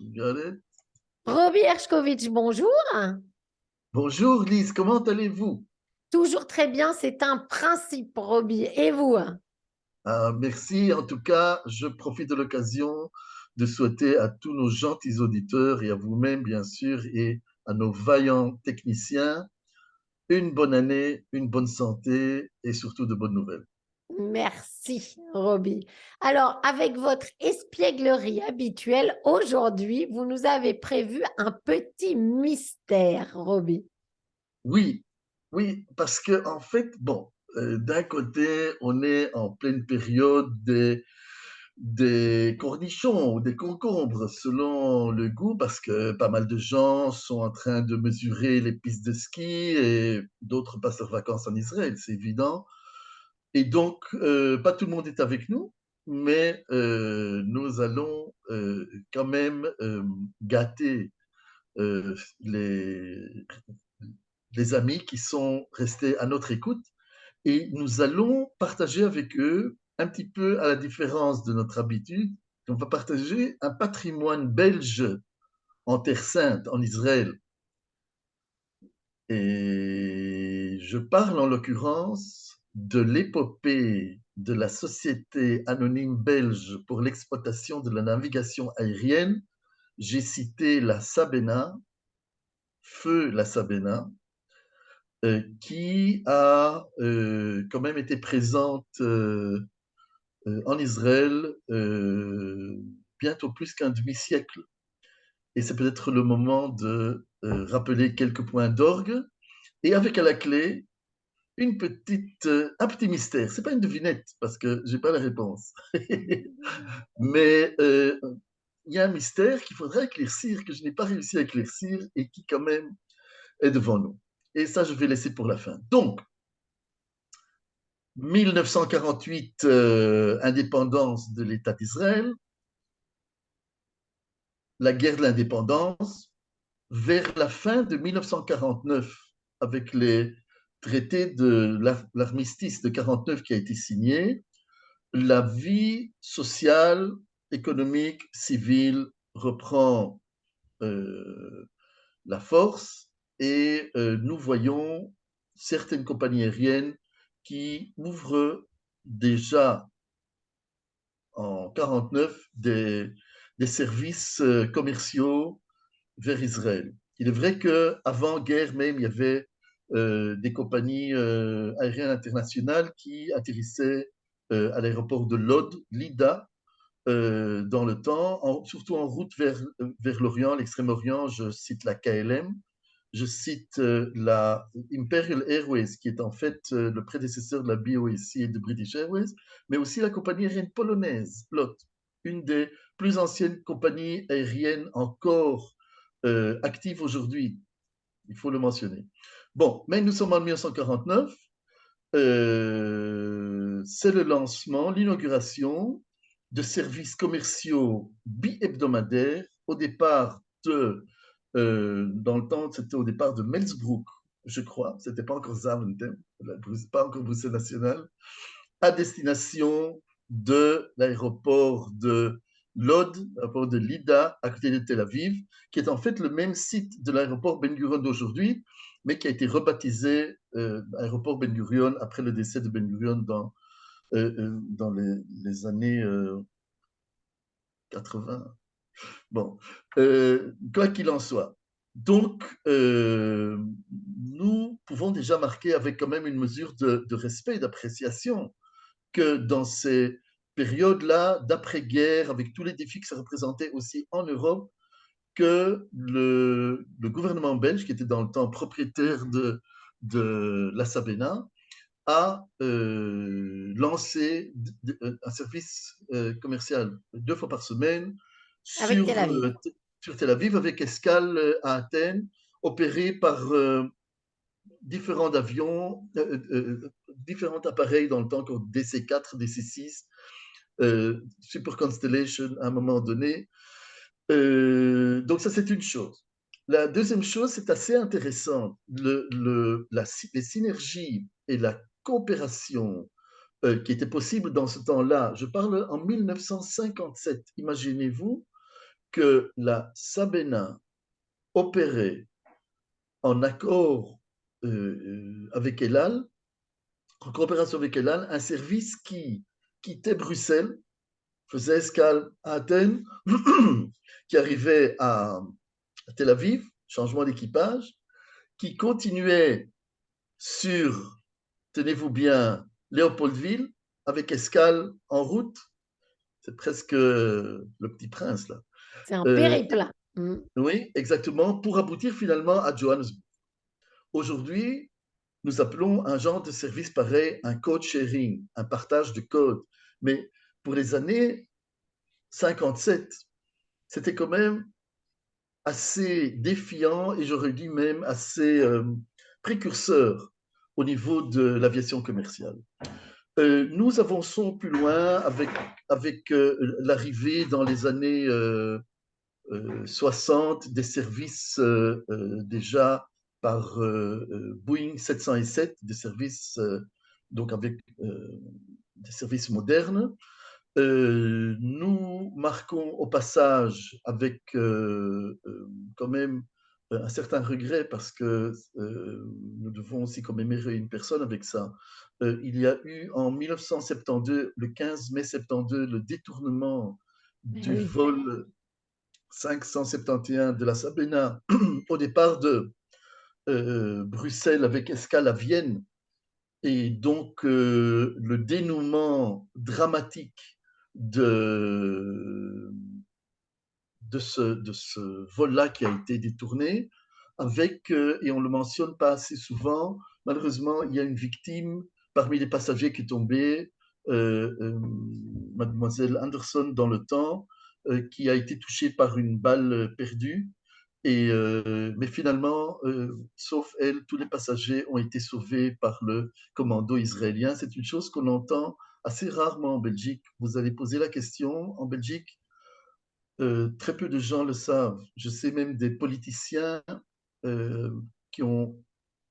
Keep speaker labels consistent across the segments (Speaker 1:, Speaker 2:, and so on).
Speaker 1: Got it.
Speaker 2: Roby Hershkovitch, bonjour.
Speaker 1: Bonjour Lise, comment allez-vous?
Speaker 2: Toujours très bien, c'est un principe, Roby. Et vous?
Speaker 1: Merci. En tout cas, je profite de l'occasion de souhaiter à tous nos gentils auditeurs et à vous-même, bien sûr, et à nos vaillants techniciens, une bonne année, une bonne santé et surtout de bonnes nouvelles.
Speaker 2: Merci, Roby. Alors, avec votre espièglerie habituelle, aujourd'hui, vous nous avez prévu un petit mystère, Roby.
Speaker 1: Oui, oui, parce que en fait, bon, d'un côté, on est en pleine période des cornichons ou des concombres selon le goût, parce que pas mal de gens sont en train de mesurer les pistes de ski et d'autres passent leurs vacances en Israël, c'est évident. Et donc, pas tout le monde est avec nous, mais nous allons quand même gâter les amis qui sont restés à notre écoute et nous allons partager avec eux, un petit peu à la différence de notre habitude, on va partager un patrimoine belge en Terre Sainte, en Israël. Et je parle en l'occurrence de l'épopée de la Société anonyme belge pour l'exploitation de la navigation aérienne. J'ai cité la Sabena, feu la Sabena, qui a quand même été présente en Israël bientôt plus qu'un demi-siècle. Et c'est peut-être le moment de rappeler quelques points d'orgue. Et avec à la clé un petit mystère. C'est pas une devinette parce que j'ai pas la réponse. Mais il y a un mystère qu'il faudrait éclaircir, que je n'ai pas réussi à éclaircir et qui quand même est devant nous. Et ça, je vais laisser pour la fin. Donc, 1948, indépendance de l'État d'Israël, la guerre de l'indépendance, vers la fin de 1949, avec les traités de l'armistice de 49 qui a été signé, la vie sociale, économique, civile reprend la force et nous voyons certaines compagnies aériennes qui ouvrent déjà en 49 des services commerciaux vers Israël. Il est vrai qu'avant-guerre même, il y avait des compagnies aériennes internationales qui atterrissaient à l'aéroport de Lod, Lida, dans le temps, surtout en route vers l'Orient, l'Extrême-Orient. Je cite la KLM, je cite la Imperial Airways, qui est en fait le prédécesseur de la BOAC et de British Airways, mais aussi la compagnie aérienne polonaise, LOT, une des plus anciennes compagnies aériennes encore actives aujourd'hui, il faut le mentionner. Bon, mais nous sommes en 1949, c'est le lancement, l'inauguration de services commerciaux bi-hebdomadaires au départ dans le temps, c'était au départ de Melsbrook, je crois, c'était pas encore Zaventem, pas encore Bruxelles National, à destination de l'aéroport de Lod, l'aéroport de Lida, à côté de Tel Aviv, qui est en fait le même site de l'aéroport Ben Gurion d'aujourd'hui, mais qui a été rebaptisé aéroport Ben Gurion après le décès de Ben Gurion dans les années 80. Bon, quoi qu'il en soit. Donc, nous pouvons déjà marquer avec quand même une mesure de respect et d'appréciation que dans ces périodes-là d'après-guerre, avec tous les défis que ça représentait aussi en Europe, que le gouvernement belge, qui était dans le temps propriétaire de la Sabena, a lancé un service commercial 2 fois par semaine
Speaker 2: Avec Tel Aviv.
Speaker 1: sur Tel Aviv avec escale à Athènes, opéré par différents appareils dans le temps comme DC-4, DC-6, Super Constellation à un moment donné. Donc ça, c'est une chose. La deuxième chose, c'est assez intéressant. Les synergies et la coopération qui étaient possibles dans ce temps-là. Je parle en 1957. Imaginez-vous que la Sabena opérait en accord avec El Al, en coopération avec El Al, un service qui quittait Bruxelles, faisait escale à Athènes, qui arrivait à Tel Aviv, changement d'équipage, qui continuait sur, tenez-vous bien, Léopoldville, avec escale en route. C'est presque le Petit Prince, là.
Speaker 2: C'est un
Speaker 1: Euh,
Speaker 2: périple. Mm.
Speaker 1: oui, exactement, pour aboutir finalement à Johannesburg. Aujourd'hui, nous appelons un genre de service pareil un code sharing, un partage de code. Mais pour les années 57, c'était quand même assez défiant et j'aurais dit même assez précurseur au niveau de l'aviation commerciale. Nous avançons plus loin avec l'arrivée dans les années 60 des services déjà par Boeing 707, des services donc avec des services modernes. Nous marquons au passage avec quand même un certain regret parce que nous devons aussi commémorer une personne avec ça. Il y a eu en 1972, le 15 mai 72, le détournement du
Speaker 2: Oui.
Speaker 1: vol 571 de la Sabena au départ de Bruxelles avec escale à Vienne. Et donc, le dénouement dramatique de, de ce vol-là qui a été détourné, avec, et on ne le mentionne pas assez souvent, malheureusement, il y a une victime parmi les passagers qui est tombée, mademoiselle Anderson dans le temps, qui a été touchée par une balle perdue. Mais finalement, sauf elle, tous les passagers ont été sauvés par le commando israélien. C'est une chose qu'on entend assez rarement en Belgique. Vous allez poser la question en Belgique, très peu de gens le savent. Je sais même des politiciens euh, qui ont,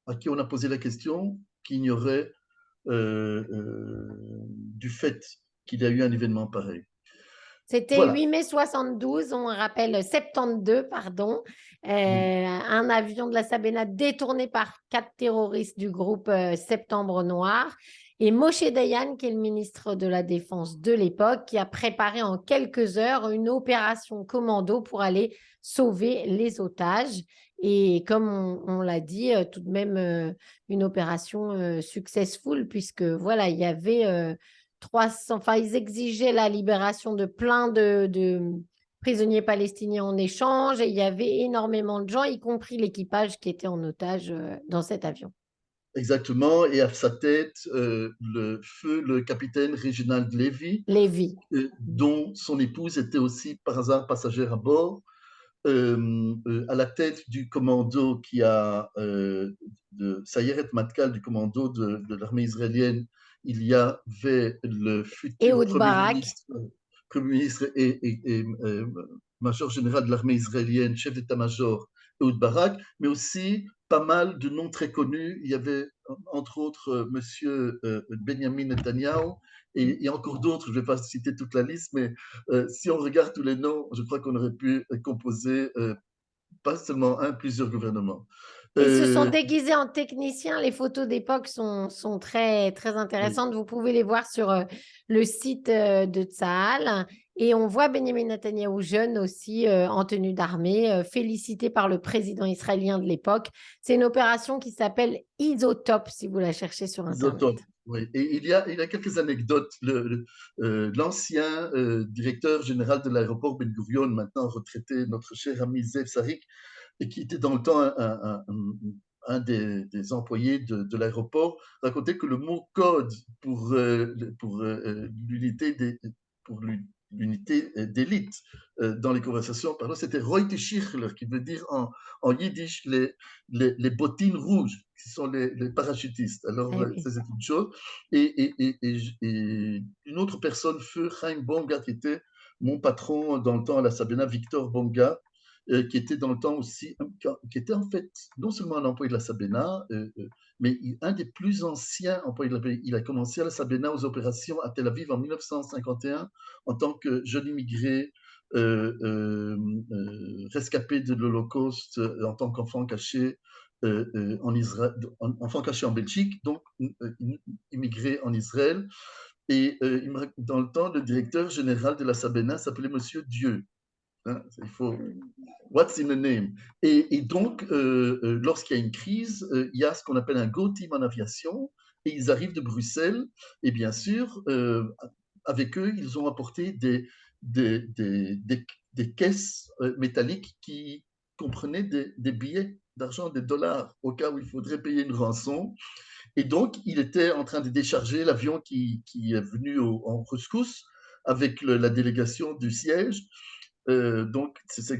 Speaker 1: à qui on a posé la question qui ignoraient du fait qu'il y a eu un événement pareil.
Speaker 2: C'était
Speaker 1: Voilà.
Speaker 2: 8 mai 72, on rappelle 72, pardon.
Speaker 1: Oui,
Speaker 2: Un avion de la Sabena détourné par 4 terroristes du groupe Septembre Noir. Et Moshe Dayan, qui est le ministre de la Défense de l'époque, qui a préparé en quelques heures une opération commando pour aller sauver les otages. Et comme on l'a dit, tout de même une opération successful, puisque voilà, il y avait 300, enfin, ils exigeaient la libération de plein de prisonniers palestiniens en échange et il y avait énormément de gens, y compris l'équipage qui était en otage dans cet avion.
Speaker 1: exactement. Et à sa tête, le capitaine Reginald Levy,
Speaker 2: Lévi.
Speaker 1: dont son épouse était aussi par hasard passagère à bord, à la tête du commando qui a, de Sayeret Matkal, du commando de l'armée israélienne, il y avait le futur
Speaker 2: Ehud Barak.
Speaker 1: Premier ministre et major général de l'armée israélienne, chef d'état-major, Ehud Barak, mais aussi pas mal de noms très connus. Il y avait entre autres Monsieur Benjamin Netanyahu et encore d'autres. Je ne vais pas citer toute la liste, mais si on regarde tous les noms, je crois qu'on aurait pu composer pas seulement un, plusieurs gouvernements.
Speaker 2: Et ils se sont
Speaker 1: Euh,
Speaker 2: déguisés en techniciens. Les photos d'époque sont très, très
Speaker 1: oui,
Speaker 2: intéressantes. Vous pouvez les voir sur le site de Tsahal. Et on voit Benjamin Netanyahou jeune aussi en tenue d'armée, félicité par le président israélien de l'époque. C'est une opération qui s'appelle Isotop, si vous la cherchez sur Internet.
Speaker 1: isotopes. Oui. Et il y a quelques anecdotes. L'ancien directeur général de l'aéroport Ben Gurion, maintenant retraité, notre cher ami Zev Sarik, et qui était dans le temps un des employés de l'aéroport, racontait que le mot code pour l'unité pour l'unité d'élite dans les conversations, pardon, c'était Reute Schirchler, qui veut dire en yiddish les bottines rouges, qui sont les parachutistes. Alors,
Speaker 2: Eh oui.
Speaker 1: ça, c'est une chose. Et une autre personne, feu Chaim Bonga, qui était mon patron dans le temps à la Sabena, Victor Bonga, qui était dans le temps aussi, qui était en fait non seulement un employé de la Sabena, mais un des plus anciens employés de la Sabena. Il a commencé à la Sabena aux opérations à Tel Aviv en 1951 en tant que jeune immigré rescapé de l'Holocauste en tant qu'enfant caché en Israël, enfant caché en Belgique, donc immigré en Israël. Et dans le temps, le directeur général de la Sabena s'appelait Monsieur Dieu. Hein, il faut What's in a name? Et donc, lorsqu'il y a une crise, il y a ce qu'on appelle un Go Team en aviation, et ils arrivent de Bruxelles, et bien sûr, avec eux, ils ont apporté des, des, des, des caisses métalliques qui comprenaient des billets d'argent, des dollars, au cas où il faudrait payer une rançon. Et donc, il était en train de décharger l'avion qui est venu en rescousse avec la délégation du siège. Donc, c'est des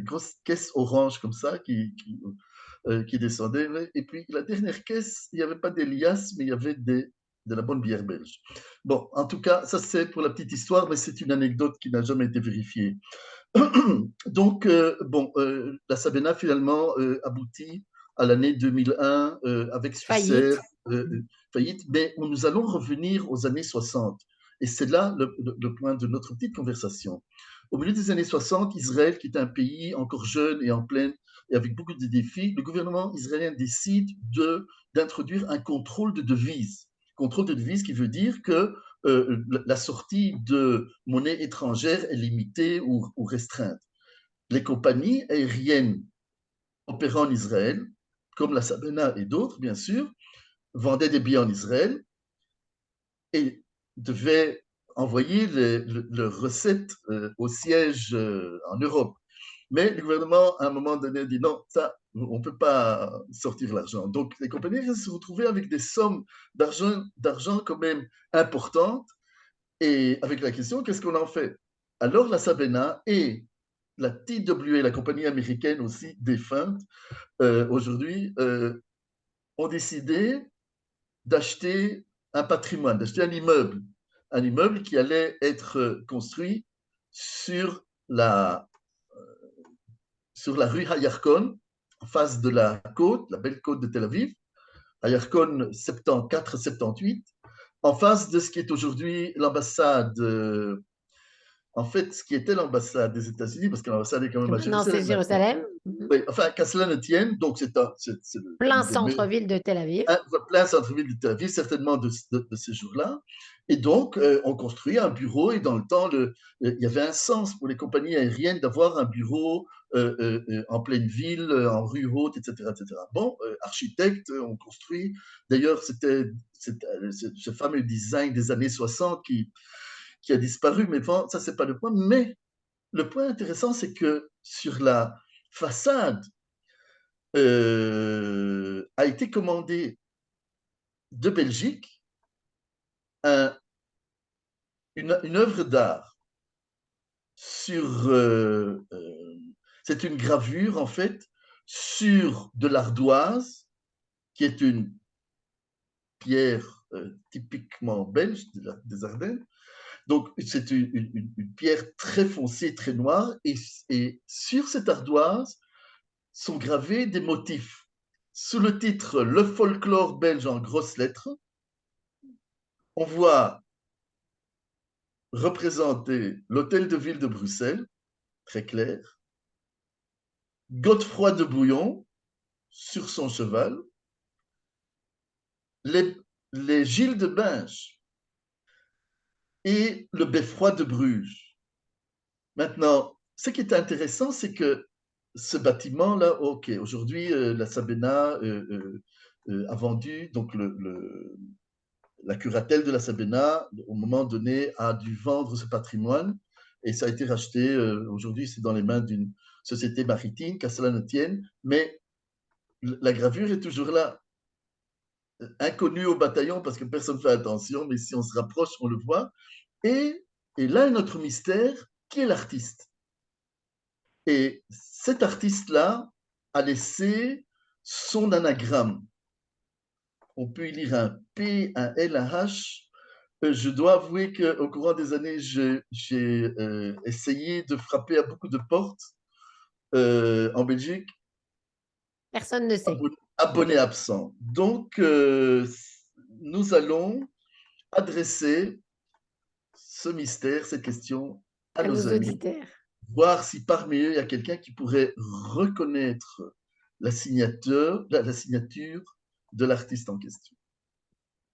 Speaker 1: grosses caisses oranges comme ça qui descendaient. Et puis, la dernière caisse, il n'y avait pas d'Elias, mais il y avait de la bonne bière belge. Bon, en tout cas, ça c'est pour la petite histoire, mais c'est une anecdote qui n'a jamais été vérifiée. Donc, bon, la Sabena finalement aboutit à l'année 2001 avec succès,
Speaker 2: Faillite.
Speaker 1: faillite, mais nous allons revenir aux années 60. Et c'est là le point de notre petite conversation. Au milieu des années 60, Israël, qui est un pays encore jeune et en pleine, et avec beaucoup de défis, le gouvernement israélien décide d'introduire un contrôle de devises. Contrôle de devises qui veut dire que la sortie de monnaie étrangère est limitée ou restreinte. Les compagnies aériennes opérant en Israël, comme la Sabena et d'autres, bien sûr, vendaient des billets en Israël et devaient envoyer leurs recettes au siège en Europe. Mais le gouvernement, à un moment donné, dit non, ça, on ne peut pas sortir l'argent. Donc, les compagnies se retrouvaient avec des sommes d'argent quand même importantes. Et avec la question, qu'est-ce qu'on en fait? Alors, la Sabena et la TWA, la compagnie américaine aussi défunte, aujourd'hui, ont décidé d'acheter un patrimoine, d'acheter un immeuble qui allait être construit sur la, sur la rue Hayarkon, en face de la côte, la belle côte de Tel Aviv, Hayarkon 74-78, en face de ce qui est aujourd'hui l'ambassade en fait, ce qui était l'ambassade des États-Unis, parce que l'ambassade est quand même à
Speaker 2: Maintenant, c'est
Speaker 1: Jérusalem maintenant.
Speaker 2: Jérusalem. Mhm.
Speaker 1: Oui, enfin, qu'à cela ne tienne, donc c'est
Speaker 2: Plein
Speaker 1: une des meilleures,
Speaker 2: centre-ville de Tel Aviv.
Speaker 1: plein centre-ville de Tel Aviv, certainement de ces jours-là. Et donc, on construit un bureau, et dans le temps, il y avait un sens pour les compagnies aériennes d'avoir un bureau en pleine ville, en rue haute, etc. etc. Bon, architecte, on construit. D'ailleurs, c'était ce fameux design des années 60 qui a disparu, mais bon, ça, c'est pas le point. Mais le point intéressant, c'est que sur la façade a été commandé de Belgique une œuvre d'art sur. C'est une gravure, en fait, sur de l'ardoise, qui est une pierre typiquement belge des Ardennes. Donc, c'est une pierre très foncée, très noire, et sur cette ardoise sont gravés des motifs. Sous le titre Le folklore belge en grosses lettres, on voit représenter l'hôtel de ville de Bruxelles, très clair, Godefroy de Bouillon sur son cheval, les, les Gilles de Binge et le Beffroi de Bruges. Maintenant, ce qui est intéressant, c'est que ce bâtiment-là, ok, aujourd'hui, la Sabena a vendu, donc la curatelle de la Sabena, au moment donné, a dû vendre ce patrimoine et ça a été racheté. Aujourd'hui, c'est dans les mains d'une société maritime, qu'à cela ne tienne, mais la gravure est toujours là, inconnue au bataillon parce que personne ne fait attention, mais si on se rapproche, on le voit. Et, et là est notre mystère, qui est l'artiste? Et cet artiste-là a laissé son anagramme. On peut y lire un P, un L, un H. Je dois avouer qu'au courant des années, j'ai essayé de frapper à beaucoup de portes en Belgique,
Speaker 2: Personne ne sait.
Speaker 1: abonné absent. Donc, nous allons adresser ce mystère, cette question à
Speaker 2: À
Speaker 1: nos
Speaker 2: nos
Speaker 1: amis
Speaker 2: auditeurs.
Speaker 1: voir si parmi eux, il y a quelqu'un qui pourrait reconnaître la signature de l'artiste en question.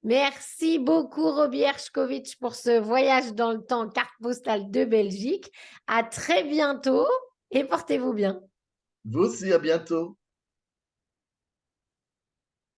Speaker 2: Merci beaucoup, Roby Hershkovitch, pour ce voyage dans le temps carte postale de Belgique. À très bientôt et portez-vous bien.
Speaker 1: Vous aussi, à bientôt.